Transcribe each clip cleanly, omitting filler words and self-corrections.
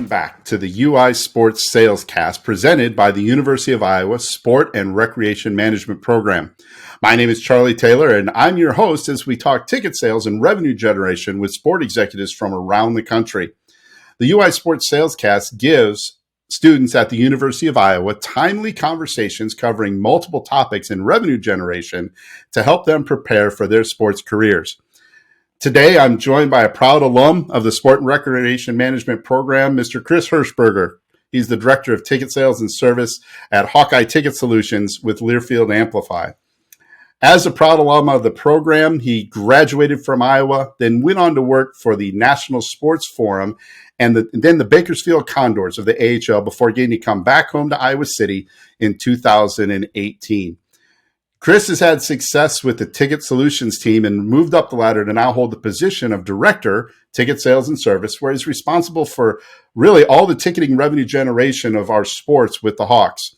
welcome back to the UI Sports SalesCast presented by the University of Iowa Sport and Recreation Management Program. My name is Charlie Taylor, and I'm your host as we talk ticket sales and revenue generation with sport executives from around the country. The UI Sports SalesCast gives students at the University of Iowa timely conversations covering multiple topics in revenue generation to help them prepare for their sports careers. Today, I'm joined by a proud alum of the Sport and Recreation Management Program, Mr. Chris Herschberger. He's the Director of Ticket Sales and Service at Hawkeye Ticket Solutions with Learfield Amplify. As a proud alum of the program, he graduated from Iowa, then went on to work for the National Sports Forum and then the Bakersfield Condors of the AHL before getting to come back home to Iowa City in 2018. Chris has had success with the Ticket Solutions team and moved up the ladder to now hold the position of Director, Ticket Sales and Service, where he's responsible for really all the ticketing revenue generation of our sports with the Hawks.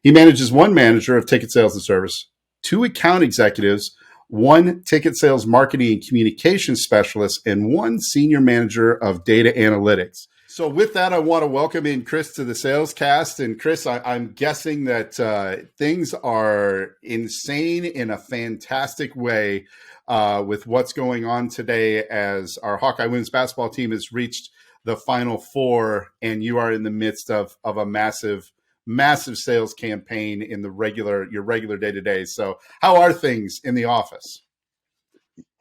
He manages one manager of Ticket Sales and Service, two account executives, one ticket sales marketing and communication specialist, and one senior manager of data analytics. So with that, I want to welcome in Chris to the SalesCast. And Chris, I'm guessing that things are insane in a fantastic way with what's going on today as our Hawkeye women's basketball team has reached the Final Four, and you are in the midst of a massive sales campaign in your regular day-to-day. So how are things in the office?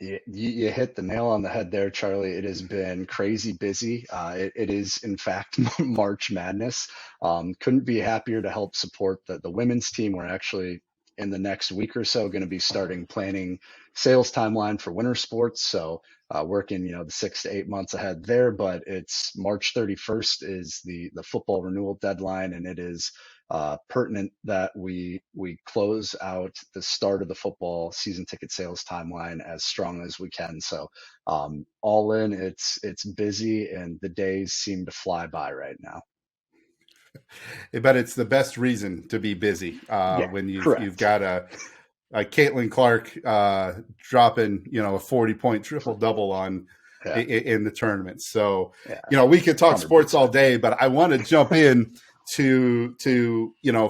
You hit the nail on the head there, Charlie. It has been crazy busy. It is, in fact, March Madness. Couldn't be happier to help support the women's team. We're actually, in the next week or so, going to be starting planning sales timeline for winter sports. So working, the 6 to 8 months ahead there. But it's March 31st is the football renewal deadline, and it is pertinent that we close out the start of the football season ticket sales timeline as strong as we can. So all in, it's busy, and the days seem to fly by right now. But it's the best reason to be busy when you've got a Caitlin Clark dropping a 40-point triple-double on in the tournament. So we could talk 100%. Sports all day, but I want to jump in to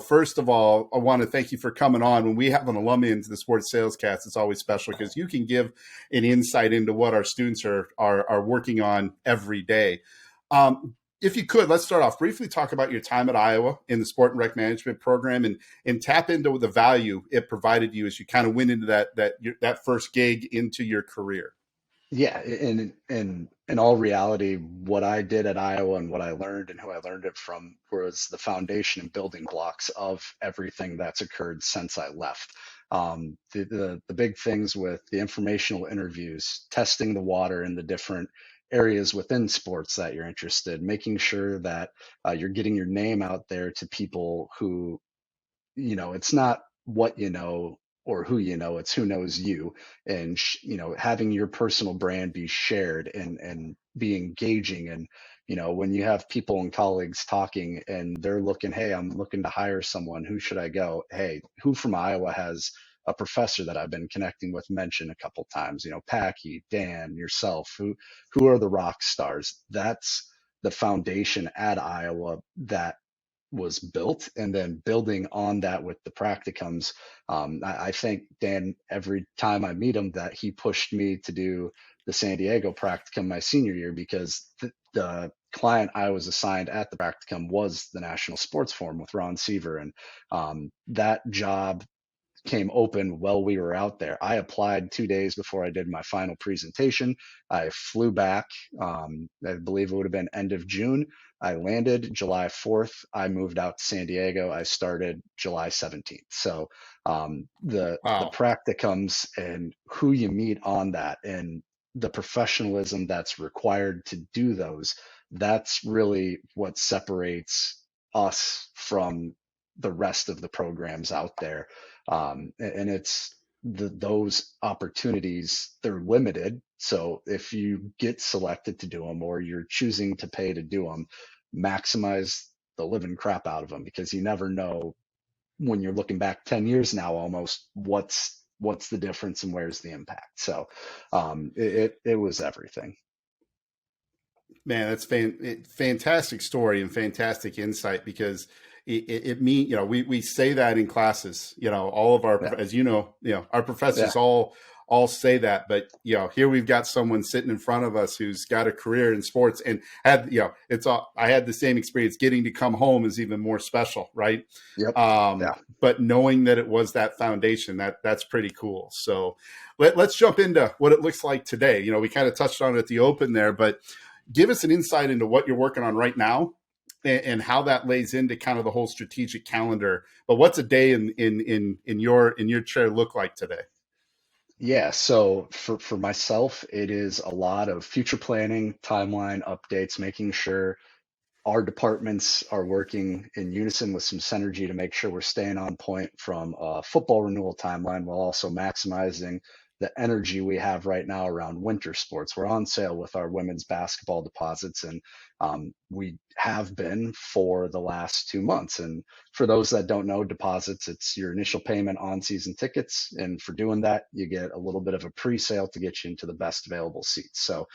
first of all, I want to thank you for coming on. When we have an alum into the Sports SalesCast, it's always special because you can give an insight into what our students are working on every day. If you could, let's start off briefly, talk about your time at Iowa in the Sport and Rec Management Program and tap into the value it provided you as you kind of went into that first gig into your career. Yeah, in all reality, what I did at Iowa and what I learned and who I learned it from was the foundation and building blocks of everything that's occurred since I left. The big things with the informational interviews, testing the water in the different areas within sports that you're interested, making sure that you're getting your name out there to people who, it's not what you know or who it's who knows you, and having your personal brand be shared and be engaging. And when you have people and colleagues talking and they're looking, hey, I'm looking to hire someone, who should I go? Hey, who from Iowa has a professor that I've been connecting with mention a couple times, Packy, Dan, yourself, who are the rock stars? That's the foundation at Iowa that was built, and then building on that with the practicums. I thank Dan every time I meet him that he pushed me to do the San Diego practicum my senior year, because the client I was assigned at the practicum was the National Sports Forum with Ron Seaver, and that job came open while we were out there. I applied 2 days before I did my final presentation. I flew back, I believe it would have been end of June. I landed July 4th. I moved out to San Diego. I started July 17th. So the practicums and who you meet on that and the professionalism that's required to do those, that's really what separates us from the rest of the programs out there. And it's those opportunities, they're limited. So if you get selected to do them or you're choosing to pay to do them, maximize the living crap out of them, because you never know when you're looking back 10 years now, almost what's the difference and where's the impact. So it was everything. Man, that's fantastic story and fantastic insight because it mean, we say that in classes, all of our, Yeah. as our Yeah. professors all say that, but here we've got someone sitting in front of us who's got a career in sports and had, I had the same experience. Getting to come home is even more special. Right. Yep. Yeah. But knowing that it was that foundation, that's pretty cool. So let's jump into what it looks like today. We kind of touched on it at the open there, but give us an insight into what you're working on right now and how that lays into kind of the whole strategic calendar. But what's a day in your chair look like today? Yeah, so for myself, it is a lot of future planning, timeline updates, making sure our departments are working in unison with some synergy to make sure we're staying on point from a football renewal timeline while also maximizing the energy we have right now around winter sports. We're on sale with our women's basketball deposits, and we have been for the last 2 months. And for those that don't know, deposits, it's your initial payment on season tickets. And for doing that, you get a little bit of a pre-sale to get you into the best available seats. So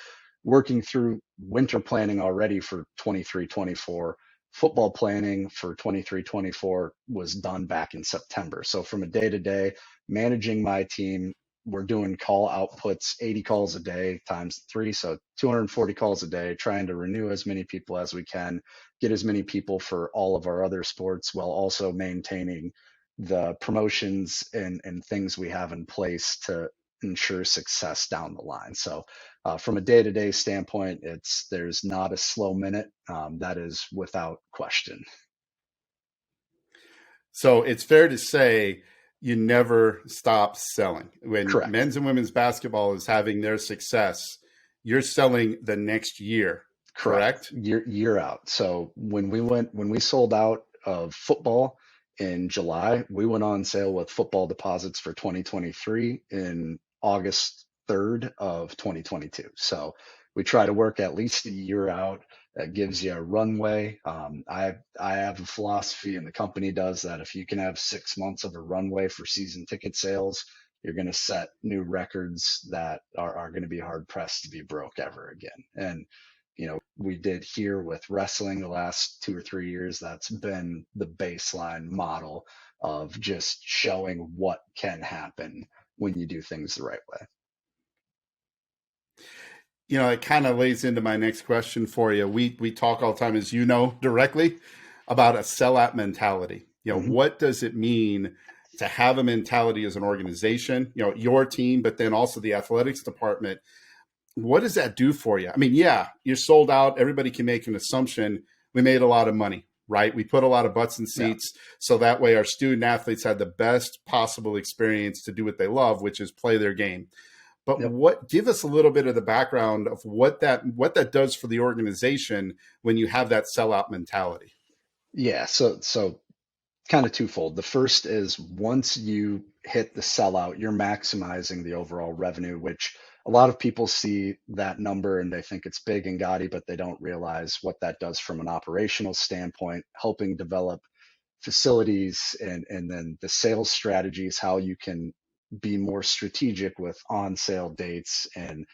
working through winter planning already for 23-24. Football planning for 23-24 was done back in September. So from a day to day, managing my team, we're doing call outputs, 80 calls a day times three. So 240 calls a day, trying to renew as many people as we can, get as many people for all of our other sports while also maintaining the promotions and things we have in place to ensure success down the line. So from a day-to-day standpoint, there's not a slow minute. That is without question. So it's fair to say you never stop selling. When Correct. men's and women's basketball is having their success, you're selling the next year, correct? Year out. So when we sold out of football in July, we went on sale with football deposits for 2023 in August 3rd of 2022. So we try to work at least a year out. That gives you a runway. I have a philosophy, and the company does that. If you can have 6 months of a runway for season ticket sales, you're going to set new records that are going to be hard pressed to be broke ever again. And we did here with wrestling the last 2 or 3 years. That's been the baseline model of just showing what can happen when you do things the right way. It kind of lays into my next question for you. We talk all the time, as you know, directly about a sellout mentality. Mm-hmm. What does it mean to have a mentality as an organization, your team, but then also the athletics department? What does that do for you? I mean, yeah, you're sold out. Everybody can make an assumption. We made a lot of money, right? We put a lot of butts in seats. Yeah. So that way our student athletes had the best possible experience to do what they love, which is play their game. But yep. Give us a little bit of the background of what that does for the organization when you have that sellout mentality. Yeah. So kind of twofold. The first is once you hit the sellout, you're maximizing the overall revenue, which a lot of people see that number and they think it's big and gaudy, but they don't realize what that does from an operational standpoint, helping develop facilities and then the sales strategies, how you can be more strategic with on sale dates. And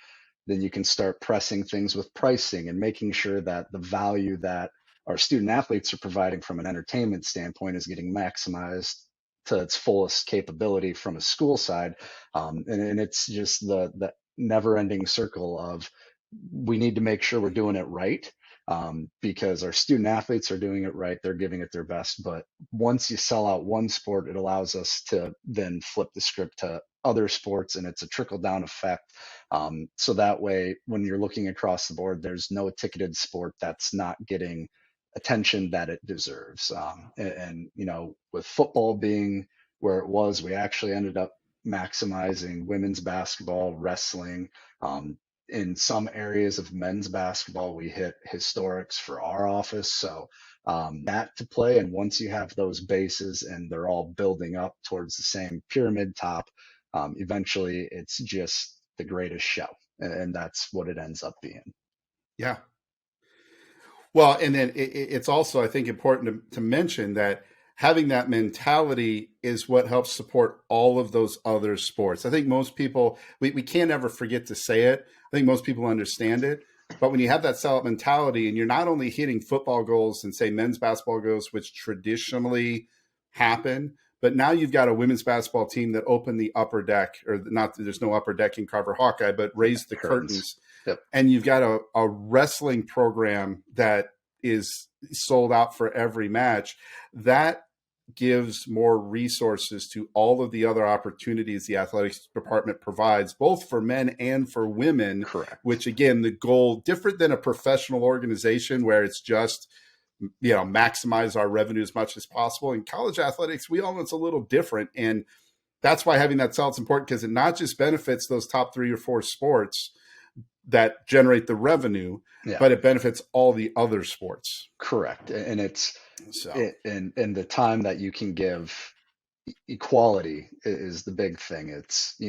then you can start pressing things with pricing and making sure that the value that our student athletes are providing from an entertainment standpoint is getting maximized to its fullest capability from a school side. And it's just the never ending circle of we need to make sure we're doing it right. Because our student athletes are doing it right, they're giving it their best. But once you sell out one sport, it allows us to then flip the script to other sports, and it's a trickle down effect. So that way, when you're looking across the board, there's no ticketed sport that's not getting attention that it deserves. And with football being where it was, we actually ended up maximizing women's basketball, wrestling. In some areas of men's basketball, we hit historics for our office. So that to play. And once you have those bases and they're all building up towards the same pyramid top, eventually it's just the greatest show. And that's what it ends up being. Yeah. Well, and then it's also, I think, important to mention that having that mentality is what helps support all of those other sports. I think most people, we can't ever forget to say it. I think most people understand it, But when you have that sellout mentality and you're not only hitting football goals and say men's basketball goals, which traditionally happen, but now you've got a women's basketball team that opened the upper deck, or not, there's no upper deck in Carver Hawkeye, but raised the curtains. Yep. And you've got a wrestling program that is sold out for every match. That gives more resources to all of the other opportunities the athletics department provides, both for men and for women. Correct. Which, again, the goal, different than a professional organization where it's just, maximize our revenue as much as possible. In college athletics, we all know it's a little different. And that's why having that sell is important, because it not just benefits those top 3 or 4 sports that generate the revenue, but it benefits all the other sports. Correct. And it's and the time that you can give equality is the big thing. It's,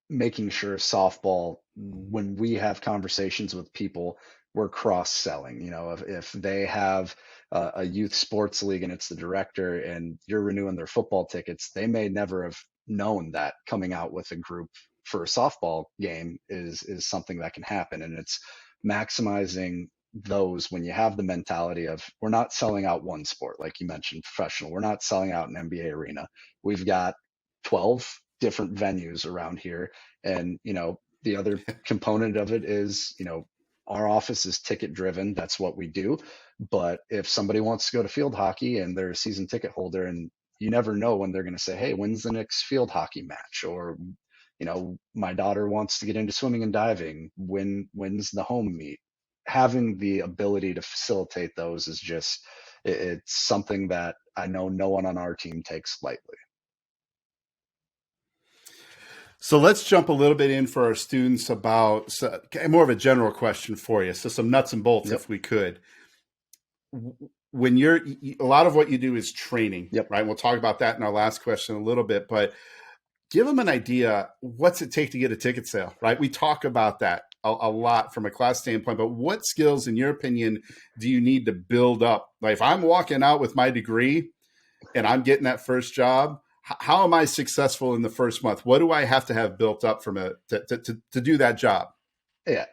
making sure softball, when we have conversations with people, we're cross-selling. If they have a youth sports league and it's the director and you're renewing their football tickets, they may never have known that coming out with a group for a softball game is something that can happen. And it's maximizing those when you have the mentality of, we're not selling out one sport, like you mentioned, professional. We're not selling out an NBA arena. We've got 12 different venues around here. And, the other component of it is, our office is ticket driven. That's what we do. But if somebody wants to go to field hockey and they're a season ticket holder, and you never know when they're going to say, hey, when's the next field hockey match? Or, my daughter wants to get into swimming and diving. When's the home meet? Having the ability to facilitate those is just, it's something that I know no one on our team takes lightly. So let's jump a little bit in for our students about more of a general question for you. So some nuts and bolts, if we could. When a lot of what you do is training, right? We'll talk about that in our last question a little bit, but give them an idea, what's it take to get a ticket sale, right? We talk about that a lot from a class standpoint, but what skills, in your opinion, do you need to build up? Like, if I'm walking out with my degree and I'm getting that first job, how am I successful in the first month? What do I have to have built up to do that job? Yeah.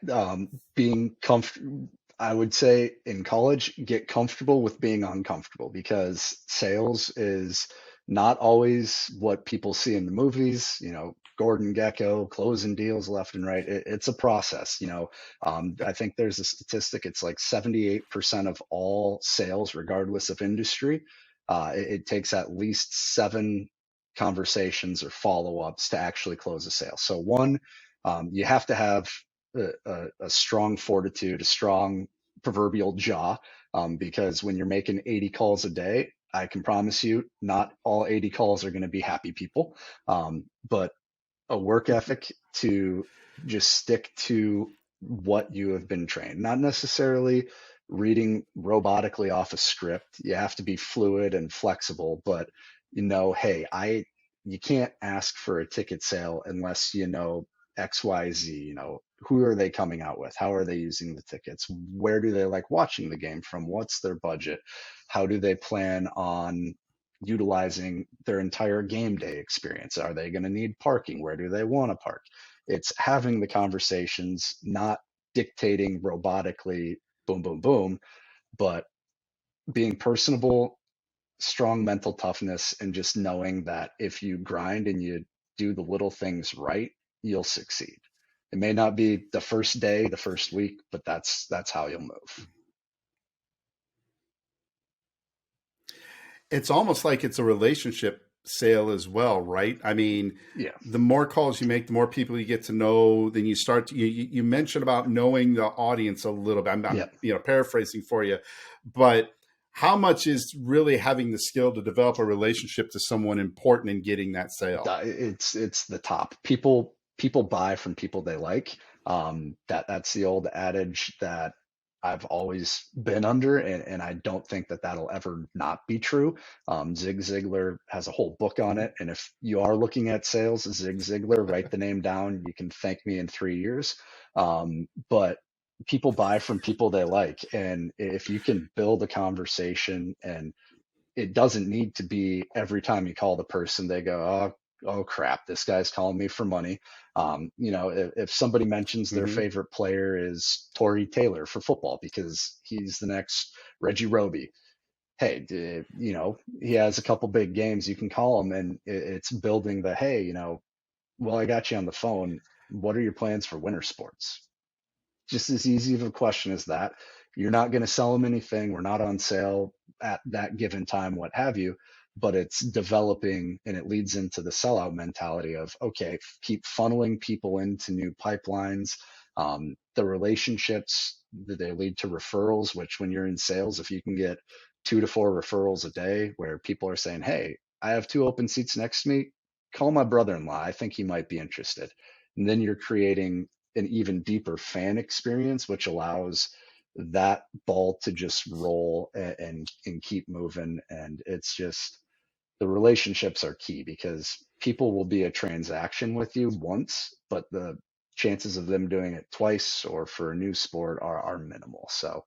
Being comfortable, I would say in college, get comfortable with being uncomfortable, because sales is not always what people see in the movies, Gordon Gekko closing deals left and right. It's a process. I think there's a statistic. It's like 78% of all sales, regardless of industry, it takes at least 7 conversations or follow-ups to actually close a sale. So one, you have to have a strong fortitude, a strong proverbial jaw, because when you're making 80 calls a day, I can promise you not all 80 calls are going to be happy people, but a work ethic to just stick to what you have been trained, not necessarily reading robotically off a script. You have to be fluid and flexible, but hey, you can't ask for a ticket sale unless you know XYZ, who are they coming out with? How are they using the tickets? Where do they like watching the game from? What's their budget? How do they plan on utilizing their entire game day experience? Are they going to need parking? Where do they want to park? It's having the conversations, not dictating robotically, boom, boom, boom, but being personable, strong mental toughness, and just knowing that if you grind and you do the little things right, you'll succeed. It may not be the first day, the first week, but that's how you'll move. It's almost like it's a relationship sale as well, right? I mean, the more calls you make, the more people you get to know, then you start to, you mentioned about knowing the audience a little bit. I'm paraphrasing for you, but how much is really having the skill to develop a relationship to someone important in getting that sale? It's the top. People buy from people they like. That's the old adage that I've always been under, and I don't think that that'll ever not be true. Zig Ziglar has a whole book on it, and if you are looking at sales, Zig Ziglar, write the name down. You can thank me in 3 years. But people buy from people they like, and if you can build a conversation, and it doesn't need to be every time you call the person they go, oh, oh crap, this guy's calling me for money. If somebody mentions their Mm-hmm. favorite player is Torrey Taylor for football because he's the next Reggie Roby, hey, he has a couple big games, you can call him, and it's building the, hey, well, I got you on the phone. What are your plans for winter sports? Just as easy of a question as that. You're not going to sell them anything. We're not on sale at that given time, what have you. But it's developing, and it leads into the sellout mentality of, okay, keep funneling people into new pipelines. The relationships that they lead to referrals, which when you're in sales, if you can get 2 to 4 referrals a day where people are saying, hey, I have 2 open seats next to me, call my brother-in-law. I think he might be interested. And then you're creating an even deeper fan experience, which allows that ball to just roll and keep moving. And it's just the relationships are key because people will be a transaction with you once, but the chances of them doing it twice or for a new sport are minimal. So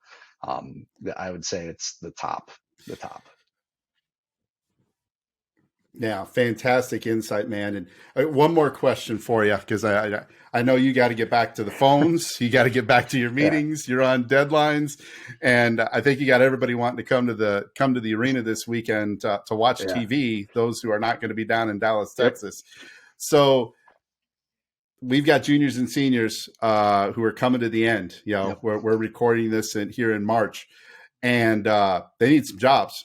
I would say it's the top. Yeah, fantastic insight, man. And one more question for you, because I know you got to get back to the phones, you got to get back to your Yeah. meetings, you're on deadlines, and I think you got everybody wanting to come to the arena this weekend to watch Yeah. TV. Those who are not going to be down in Dallas, Yep. Texas. So we've got juniors and seniors who are coming to the end. Yep. We're recording this here in March, and they need some jobs.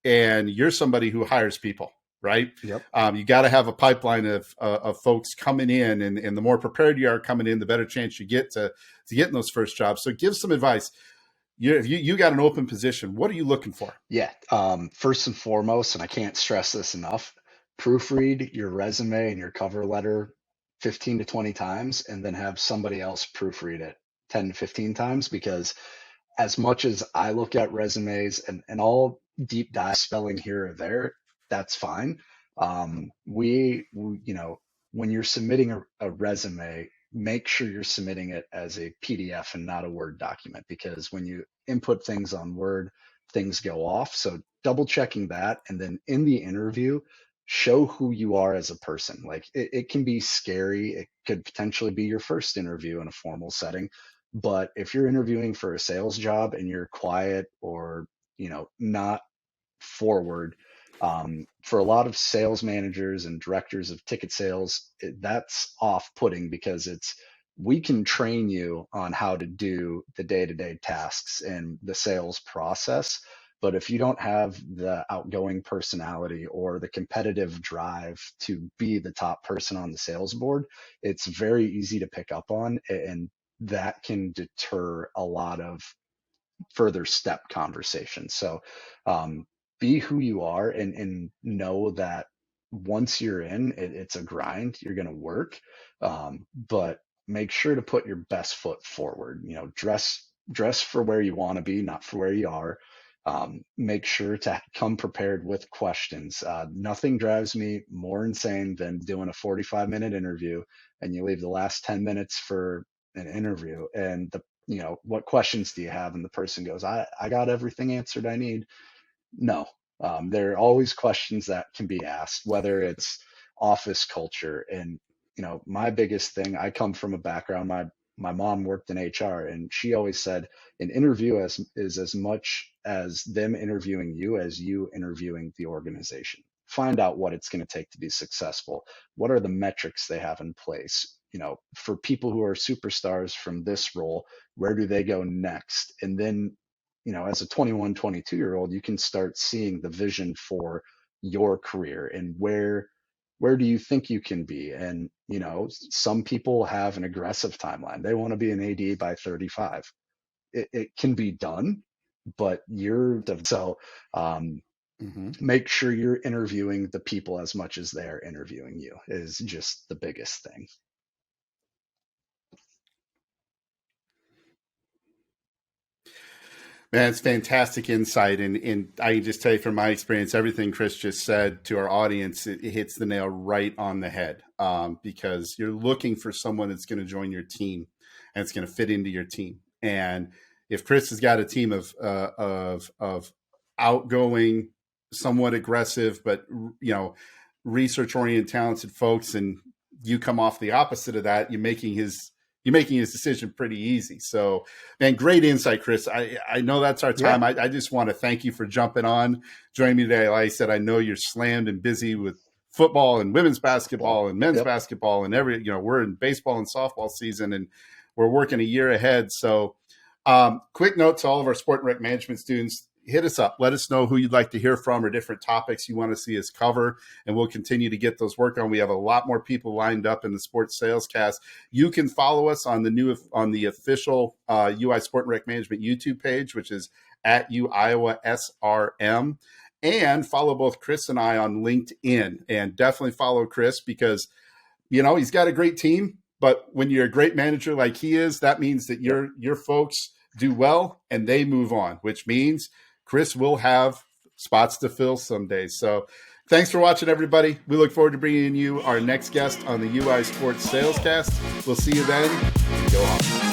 And you're somebody who hires people, right? Yep. You got to have a pipeline of folks coming in, and the more prepared you are coming in, the better chance you get to get in those first jobs. So give some advice. If you got an open position, what are you looking for? Yeah. First and foremost, and I can't stress this enough, proofread your resume and your cover letter 15 to 20 times and then have somebody else proofread it 10 to 15 times because as much as I look at resumes and all deep dive spelling here or there, that's fine. When you're submitting a resume, make sure you're submitting it as a PDF and not a Word document because when you input things on Word, things go off. So double checking that. And then in the interview, show who you are as a person. Like it can be scary. It could potentially be your first interview in a formal setting. But if you're interviewing for a sales job and you're quiet or, not forward, for a lot of sales managers and directors of ticket sales, that's off-putting because we can train you on how to do the day-to-day tasks and the sales process. But if you don't have the outgoing personality or the competitive drive to be the top person on the sales board, it's very easy to pick up on, and that can deter a lot of further step conversations. So be who you are and know that once you're in, it's a grind. You're going to work, but make sure to put your best foot forward. Dress for where you want to be, not for where you are. Make sure to come prepared with questions. Nothing drives me more insane than doing a 45-minute interview and you leave the last 10 minutes for an interview and what questions do you have? And the person goes, I got everything answered I need. No, there are always questions that can be asked, whether it's office culture. And, my biggest thing, I come from a background, my mom worked in HR and she always said an interview is as much as them interviewing you as you interviewing the organization. Find out what it's going to take to be successful. What are the metrics they have in place? For people who are superstars from this role, where do they go next? And then, as a 21, 22-year-old, you can start seeing the vision for your career and where do you think you can be? And, some people have an aggressive timeline. They want to be an AD by 35. It can be done, but Mm-hmm. make sure you're interviewing the people as much as they're interviewing you is just the biggest thing. Man, it's fantastic insight. And I can just tell you from my experience, everything Chris just said to our audience, it hits the nail right on the head because you're looking for someone that's going to join your team and it's going to fit into your team. And if Chris has got a team of outgoing, somewhat aggressive, but research-oriented, talented folks, and you come off the opposite of that. You're making his decision pretty easy. So, man, great insight, Chris. I know that's our time. Yeah. I just want to thank you for jumping on, joining me today. Like I said, I know you're slammed and busy with football and women's basketball and men's basketball and we're in baseball and softball season, and we're working a year ahead. So quick note to all of our sport and rec management students, hit us up. Let us know who you'd like to hear from or different topics you want to see us cover, and we'll continue to get those work on. We have a lot more people lined up in the Sports SalesCast. You can follow us on the official UI Sport and Rec Management YouTube page, which is at UI SRM. And follow both Chris and I on LinkedIn, and definitely follow Chris because, he's got a great team. But when you're a great manager like he is, that means that your folks do well and they move on, which means Chris will have spots to fill some days. So thanks for watching, everybody. We look forward to bringing you our next guest on the UI Sports SalesCast. We'll see you then. Go on.